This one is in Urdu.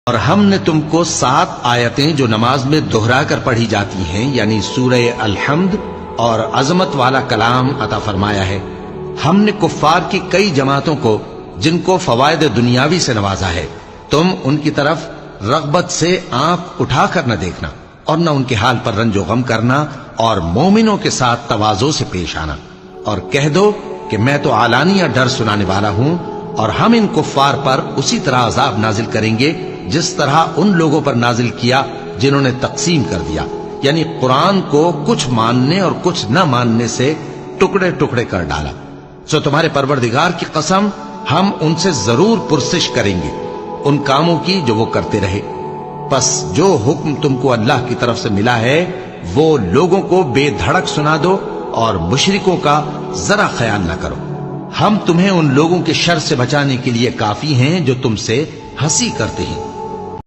اور ہم نے تم کو 7 آیتیں جو نماز میں دہرا کر پڑھی جاتی ہیں یعنی سورہ الحمد اور عظمت والا کلام عطا فرمایا ہے۔ ہم نے کفار کی کئی جماعتوں کو جن کو فوائد دنیاوی سے نوازا ہے، تم ان کی طرف رغبت سے آنکھ اٹھا کر نہ دیکھنا اور نہ ان کے حال پر رنج و غم کرنا، اور مومنوں کے ساتھ تواضع سے پیش آنا، اور کہہ دو کہ میں تو اعلانیہ ڈر سنانے والا ہوں، اور ہم ان کفار پر اسی طرح عذاب نازل کریں گے جس طرح ان لوگوں پر نازل کیا جنہوں نے تقسیم کر دیا، یعنی قرآن کو کچھ ماننے اور کچھ نہ ماننے سے ٹکڑے ٹکڑے کر ڈالا۔ سو تمہارے پروردگار کی قسم ہم ان سے ضرور پرسش کریں گے ان کاموں کی جو وہ کرتے رہے۔ پس جو حکم تم کو اللہ کی طرف سے ملا ہے وہ لوگوں کو بے دھڑک سنا دو، اور مشرکوں کا ذرا خیال نہ کرو۔ ہم تمہیں ان لوگوں کے شر سے بچانے کے لیے کافی ہیں جو تم سے ہنسی کرتے ہیں۔